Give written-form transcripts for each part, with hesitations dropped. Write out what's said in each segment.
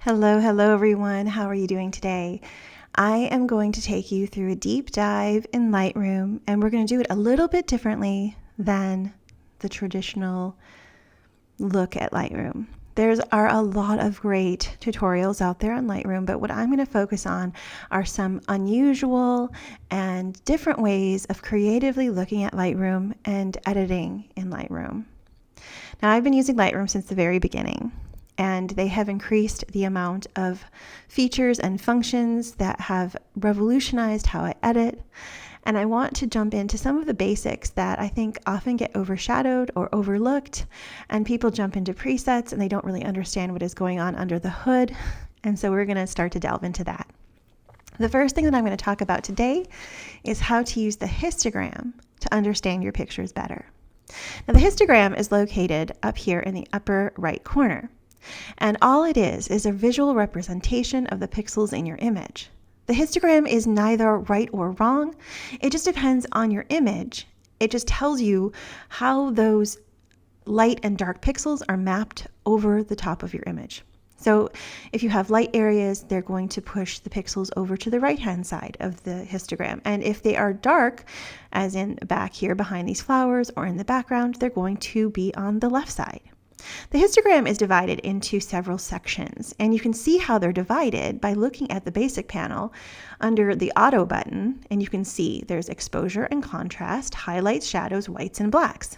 Hello everyone. How are you doing today? I am going to take you through a deep dive in Lightroom, and we're going to do it a little bit differently than the traditional look at Lightroom. There are a lot of great tutorials out there on Lightroom, but what I'm going to focus on are some unusual and different ways of creatively looking at Lightroom and editing in Lightroom. Now, I've been using Lightroom since the very beginning, and they have increased the amount of features and functions that have revolutionized how I edit. And I want to jump into some of the basics that I think often get overshadowed or overlooked, and people jump into presets and they don't really understand what is going on under the hood. And so we're going to start to delve into that. The first thing that I'm going to talk about today is how to use the histogram to understand your pictures better. Now, the histogram is located up here in the upper right corner. And all it is a visual representation of the pixels in your image. The histogram is neither right or wrong. It just depends on your image. It just tells you how those light and dark pixels are mapped over the top of your image. So if you have light areas, they're going to push the pixels over to the right-hand side of the histogram. And if they are dark, as in back here behind these flowers or in the background, they're going to be on the left side. The histogram is divided into several sections, and you can see how they're divided by looking at the basic panel under the auto button, and you can see there's exposure and contrast, highlights, shadows, whites, and blacks.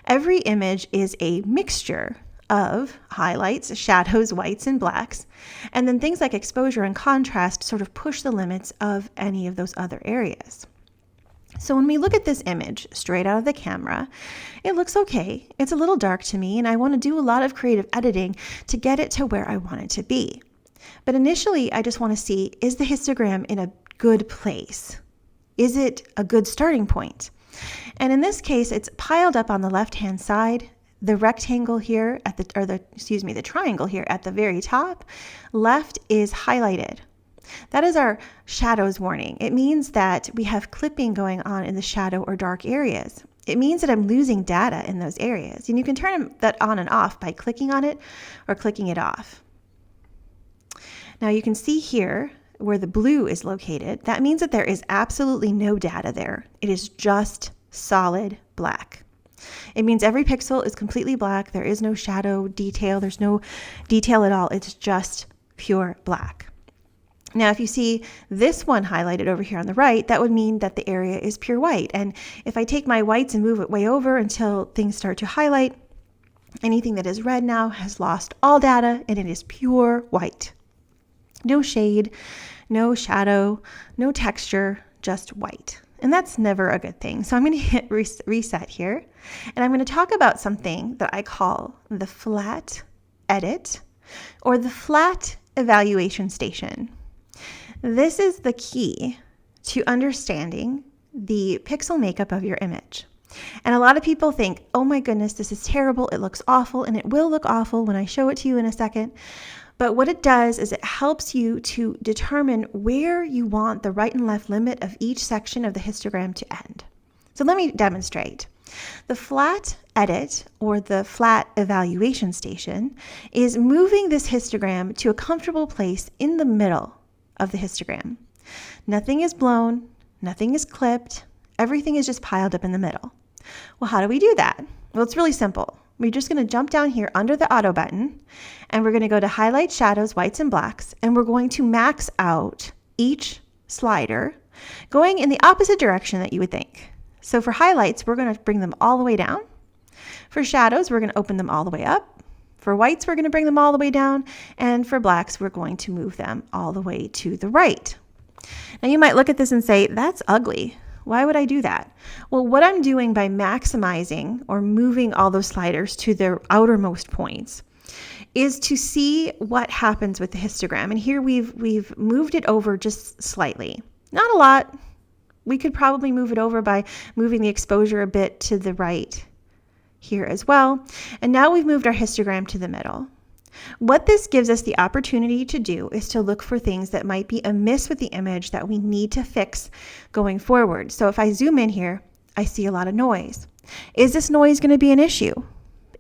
Every image is a mixture of highlights, shadows, whites, and blacks, and then things like exposure and contrast sort of push the limits of any of those other areas. So when we look at this image straight out of the camera, it looks okay. It's a little dark to me, and I want to do a lot of creative editing to get it to where I want it to be. But initially, I just want to see, is the histogram in a good place? Is it a good starting point? And in this case, it's piled up on the left-hand side. The rectangle here the triangle here at the very top left is highlighted. That is our shadows warning. It means that we have clipping going on in the shadow or dark areas. It means that I'm losing data in those areas. And you can turn that on and off by clicking on it or clicking it off. Now you can see here where the blue is located. That means that there is absolutely no data there. It is just solid black. It means every pixel is completely black. There is no shadow detail. There's no detail at all. It's just pure black. Now, if you see this one highlighted over here on the right, that would mean that the area is pure white. And if I take my whites and move it way over until things start to highlight, anything that is red now has lost all data, and it is pure white. No shade, no shadow, no texture, just white. And that's never a good thing. So I'm going to hit reset here, and I'm going to talk about something that I call the flat edit or the flat evaluation station. This is the key to understanding the pixel makeup of your image. And a lot of people think, oh my goodness, this is terrible. It looks awful, and it will look awful when I show it to you in a second. But what it does is it helps you to determine where you want the right and left limit of each section of the histogram to end. So let me demonstrate. The flat edit or the flat evaluation station is moving this histogram to a comfortable place in the middle of the histogram. Nothing is blown, nothing is clipped, everything is just piled up in the middle. Well, how do we do that? Well, it's really simple. We're just going to jump down here under the auto button, and we're going to go to highlight, shadows, whites, and blacks, and we're going to max out each slider going in the opposite direction that you would think. So for highlights, we're going to bring them all the way down. For shadows, we're going to open them all the way up. For whites, we're going to bring them all the way down. And for blacks, we're going to move them all the way to the right. Now you might look at this and say, that's ugly. Why would I do that? Well, what I'm doing by maximizing or moving all those sliders to their outermost points is to see what happens with the histogram. And here we've moved it over just slightly. Not a lot. We could probably move it over by moving the exposure a bit to the right here as well. And now we've moved our histogram to the middle. What this gives us the opportunity to do is to look for things that might be amiss with the image that we need to fix going forward. So if I zoom in here, I see a lot of noise. Is this noise going to be an issue?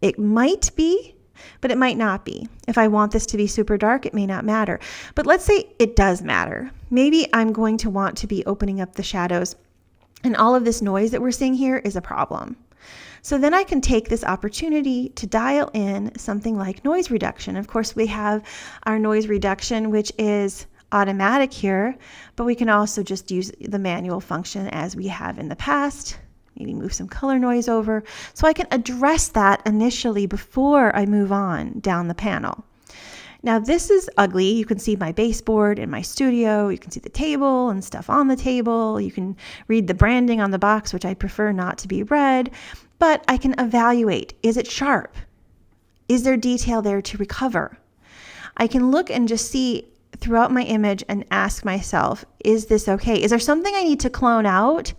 It might be but it might not be. If I want this to be super dark, it may not matter. But let's say it does matter. Maybe I'm going to want to be opening up the shadows, and all of this noise that we're seeing here is a problem. So then I can take this opportunity to dial in something like noise reduction. Of course, we have our noise reduction, which is automatic here, but we can also just use the manual function as we have in the past. Maybe move some color noise over. So I can address that initially before I move on down the panel. Now this is ugly. You can see my baseboard in my studio. You can see the table and stuff on the table. You can read the branding on the box, which I prefer not to be read, but I can evaluate. Is it sharp? Is there detail there to recover? I can look and just see throughout my image and ask myself, is this okay? Is there something I need to clone out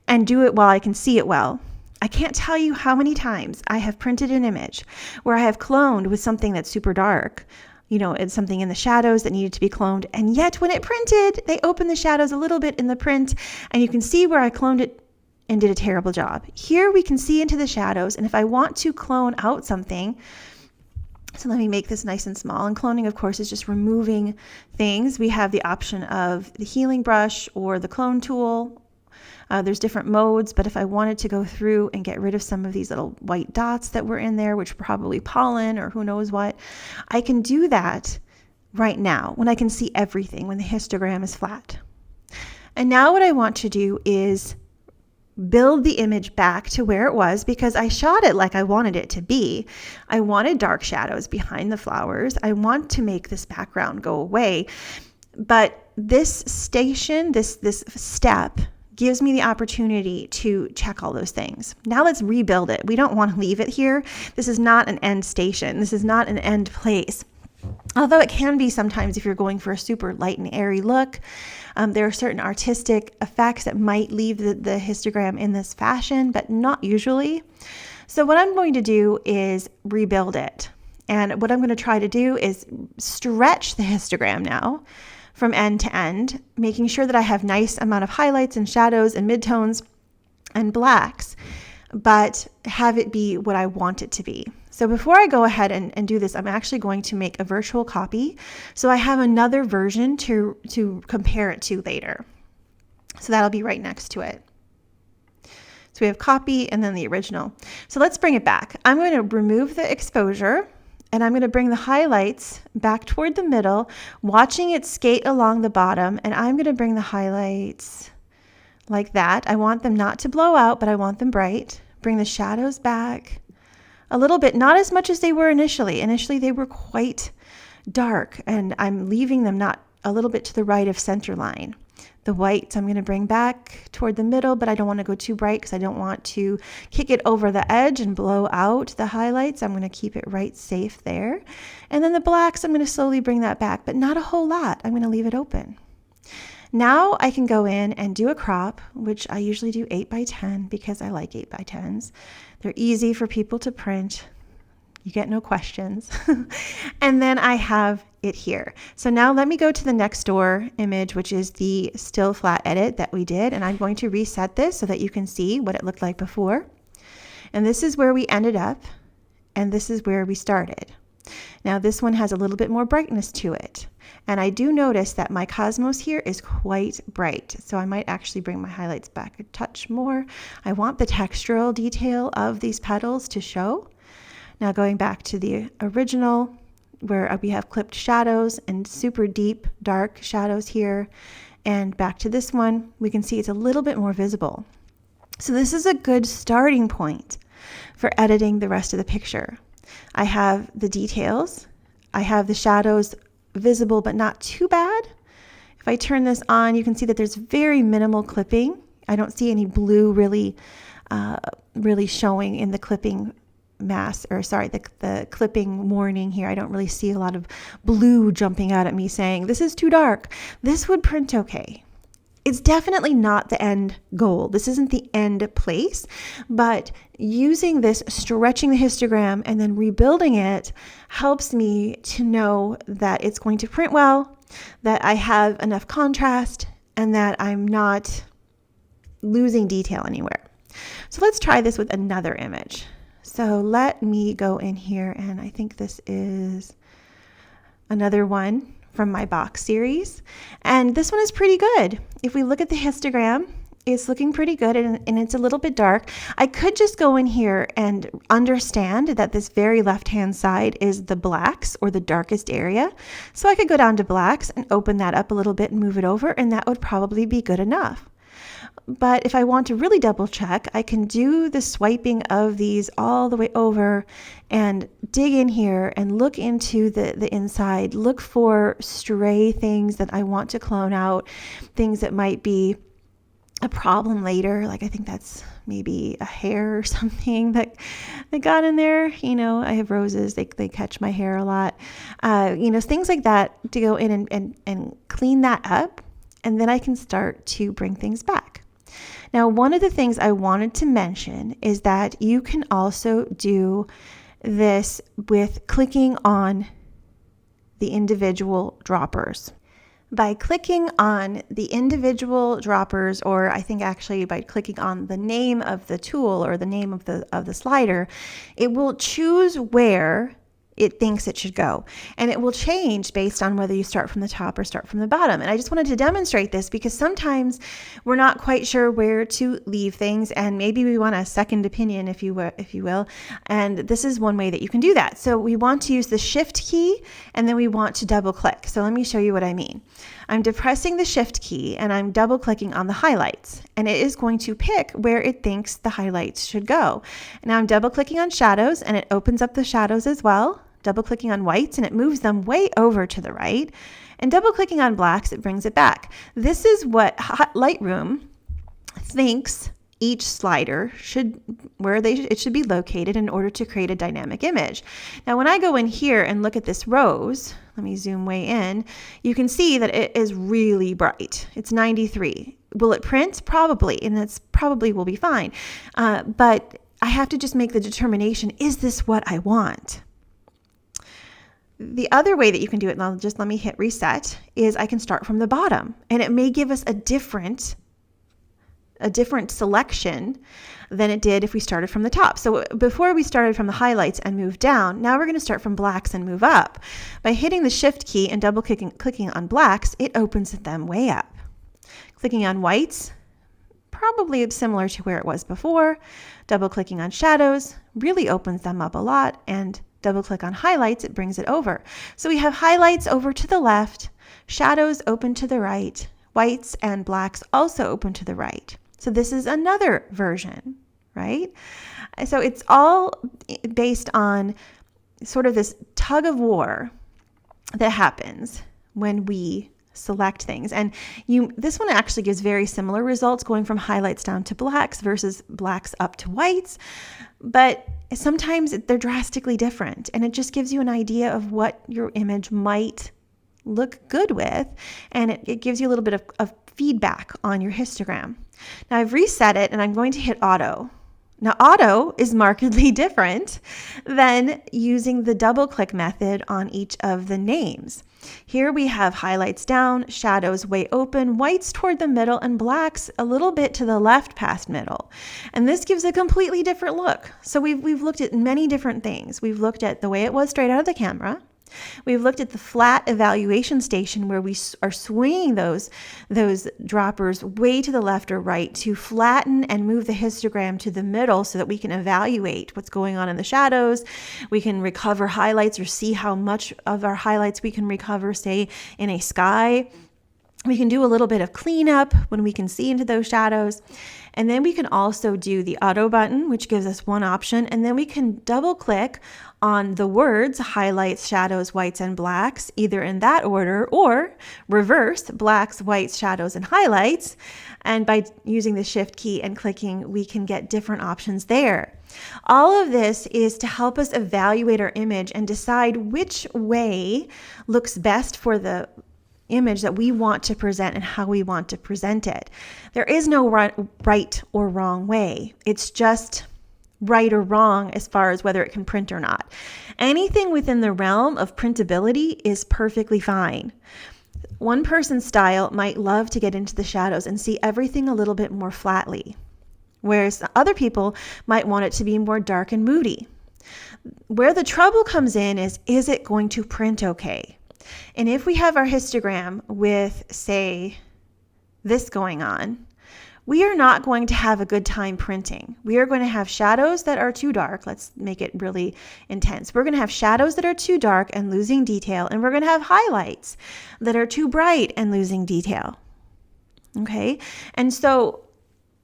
and do it while I can see it well? I can't tell you how many times I have printed an image where I have cloned with something that's super dark. It's something in the shadows that needed to be cloned. And yet when it printed, they opened the shadows a little bit in the print, and you can see where I cloned it and did a terrible job. Here we can see into the shadows. And if I want to clone out something, so let me make this nice and small. And cloning, of course, is just removing things. We have the option of the healing brush or the clone tool. There's different modes, but if I wanted to go through and get rid of some of these little white dots that were in there, which were probably pollen or who knows what, I can do that right now when I can see everything, when the histogram is flat. And now what I want to do is build the image back to where it was, because I shot it like I wanted it to be. I wanted dark shadows behind the flowers. I want to make this background go away. But this station, this step, gives me the opportunity to check all those things. Now let's rebuild it. We don't want to leave it here. This is not an end station. This is not an end place. Although it can be sometimes if you're going for a super light and airy look. There are certain artistic effects that might leave the histogram in this fashion, but not usually. So what I'm going to do is rebuild it. And what I'm going to try to do is stretch the histogram now from end to end, making sure that I have nice amount of highlights and shadows and midtones and blacks, but have it be what I want it to be. So before I go ahead and do this, I'm actually going to make a virtual copy, so I have another version to compare it to later. So that'll be right next to it. So we have copy and then the original. So let's bring it back. I'm going to remove the exposure, and I'm going to bring the highlights back toward the middle, watching it skate along the bottom, and I'm going to bring the highlights like that. I want them not to blow out, but I want them bright. Bring the shadows back a little bit, not as much as they were initially. Initially, they were quite dark, and I'm leaving them not a little bit to the right of center line. The whites I'm going to bring back toward the middle, but I don't want to go too bright because I don't want to kick it over the edge and blow out the highlights. I'm going to keep it right safe there. And then the blacks, I'm going to slowly bring that back, but not a whole lot. I'm going to leave it open. Now I can go in and do a crop, which I usually do 8x10 because I like 8x10s. They're easy for people to print. You get no questions. And then I have it here. So now let me go to the next door image, which is the still flat edit that we did. And I'm going to reset this so that you can see what it looked like before. And this is where we ended up. And this is where we started. Now this one has a little bit more brightness to it. And I do notice that my cosmos here is quite bright. So I might actually bring my highlights back a touch more. I want the textural detail of these petals to show. Now going back to the original, where we have clipped shadows and super deep dark shadows here, and back to this one, we can see it's a little bit more visible. So this is a good starting point for editing the rest of the picture. I have the details, I have the shadows visible but not too bad. If I turn this on, you can see that there's very minimal clipping. I don't see any blue really showing in the clipping the clipping warning here. I don't really see a lot of blue jumping out at me saying, this is too dark. This would print okay. It's definitely not the end goal. This isn't the end place, but using this, stretching the histogram and then rebuilding it helps me to know that it's going to print well, that I have enough contrast, and that I'm not losing detail anywhere. So let's try this with another image. So let me go in here, and I think this is another one from my box series. And this one is pretty good. If we look at the histogram, it's looking pretty good, and it's a little bit dark. I could just go in here and understand that this very left-hand side is the blacks, or the darkest area. So I could go down to blacks and open that up a little bit and move it over, and that would probably be good enough. But if I want to really double check, I can do the swiping of these all the way over and dig in here and look into the inside, look for stray things that I want to clone out, things that might be a problem later. Like I think that's maybe a hair or something that got in there. You know, I have roses, they catch my hair a lot. You know, things like that, to go in and clean that up, and then I can start to bring things back. Now, one of the things I wanted to mention is that you can also do this with clicking on the individual droppers. By clicking on the individual droppers, or I think actually by clicking on the name of the tool or the name of the slider, it will choose where it thinks it should go. And it will change based on whether you start from the top or start from the bottom. And I just wanted to demonstrate this because sometimes we're not quite sure where to leave things, and maybe we want a second opinion, if you will. And this is one way that you can do that. So we want to use the Shift key, and then we want to double click. So let me show you what I mean. I'm depressing the Shift key and I'm double clicking on the highlights, and it is going to pick where it thinks the highlights should go. Now I'm double clicking on shadows, and it opens up the shadows as well. Double clicking on whites, and it moves them way over to the right. And double clicking on blacks, it brings it back. This is what Lightroom thinks each slider should, it should be located in order to create a dynamic image. Now, when I go in here and look at this rose, let me zoom way in, you can see that it is really bright. It's 93. Will it print? Probably, and that's probably will be fine. But I have to just make the determination, is this what I want? The other way that you can do it, now just let me hit reset, is I can start from the bottom, and it may give us a different selection than it did if we started from the top. So before we started from the highlights and moved down, now we're going to start from blacks and move up. By hitting the Shift key and double clicking on blacks, it opens them way up. Clicking on whites, probably similar to where it was before. Double clicking on shadows really opens them up a lot, and double click on highlights, it brings it over. So we have highlights over to the left, shadows open to the right, whites and blacks also open to the right. So this is another version, right? So it's all based on sort of this tug of war that happens when we select things. And this one actually gives very similar results, going from highlights down to blacks versus blacks up to whites. But sometimes they're drastically different, and it just gives you an idea of what your image might look good with, and it gives you a little bit of feedback on your histogram. Now I've reset it, and I'm going to hit auto. Now auto is markedly different than using the double click method on each of the names. Here we have highlights down, shadows way open, whites toward the middle, and blacks a little bit to the left past middle. And this gives a completely different look. So we've looked at many different things. We've looked at the way it was straight out of the camera. We've looked at the flat evaluation station, where we are swinging those droppers way to the left or right to flatten and move the histogram to the middle so that we can evaluate what's going on in the shadows. We can recover highlights or see how much of our highlights we can recover, say, in a sky. We can do a little bit of cleanup when we can see into those shadows. And then we can also do the auto button, which gives us one option. And then we can double click on the words highlights, shadows, whites, and blacks, either in that order, or reverse blacks, whites, shadows, and highlights. And by using the Shift key and clicking, we can get different options there. All of this is to help us evaluate our image and decide which way looks best for the image that we want to present and how we want to present it. There is no right or wrong way. It's just right or wrong as far as whether it can print or not. Anything within the realm of printability is perfectly fine. One person's style might love to get into the shadows and see everything a little bit more flatly. whereas other people might want it to be more dark and moody. Where the trouble comes in is it going to print okay? And if we have our histogram with, say, this going on, we are not going to have a good time printing. We are going to have shadows that are too dark. Let's make it really intense. We're going to have shadows that are too dark and losing detail, and we're going to have highlights that are too bright and losing detail. Okay? And so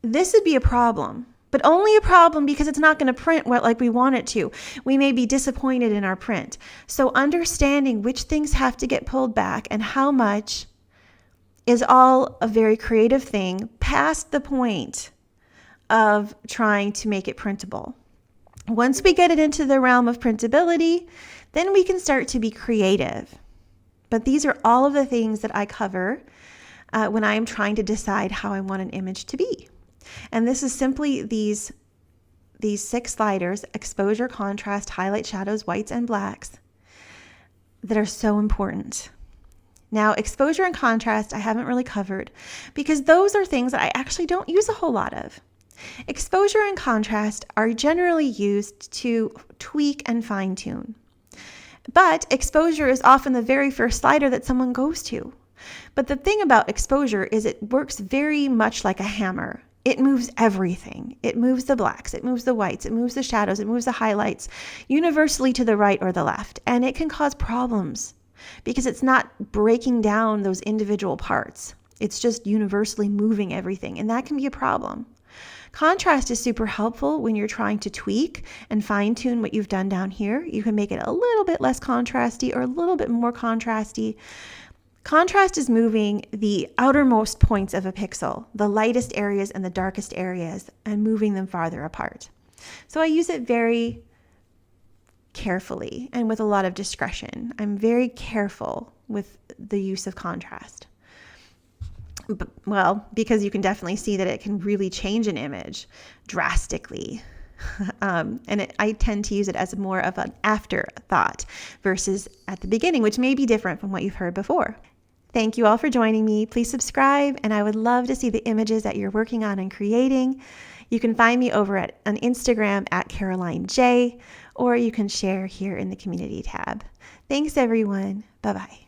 this would be a problem, but only a problem because it's not going to print like we want it to. We may be disappointed in our print. So understanding which things have to get pulled back and how much is all a very creative thing past the point of trying to make it printable. Once we get it into the realm of printability, then we can start to be creative. But these are all of the things that I cover when I am trying to decide how I want an image to be. And this is simply these 6 sliders: exposure, contrast, highlight, shadows, whites, and blacks, that are so important. Now, exposure and contrast I haven't really covered because those are things that I actually don't use a whole lot of. Exposure and contrast are generally used to tweak and fine tune. But exposure is often the very first slider that someone goes to. But the thing about exposure is it works very much like a hammer. It moves everything. It moves the blacks, it moves the whites, it moves the shadows, it moves the highlights universally to the right or the left. And it can cause problems because it's not breaking down those individual parts. It's just universally moving everything, and that can be a problem. Contrast is super helpful when you're trying to tweak and fine tune what you've done down here. You can make it a little bit less contrasty or a little bit more contrasty. Contrast is moving the outermost points of a pixel, the lightest areas and the darkest areas, and moving them farther apart. So I use it very carefully and with a lot of discretion. I'm very careful with the use of contrast. Well, because you can definitely see that it can really change an image drastically. I tend to use it as more of an afterthought versus at the beginning, which may be different from what you've heard before. Thank you all for joining me. Please subscribe, and I would love to see the images that you're working on and creating. You can find me over on Instagram at Caroline J, or you can share here in the community tab. Thanks, everyone. Bye-bye.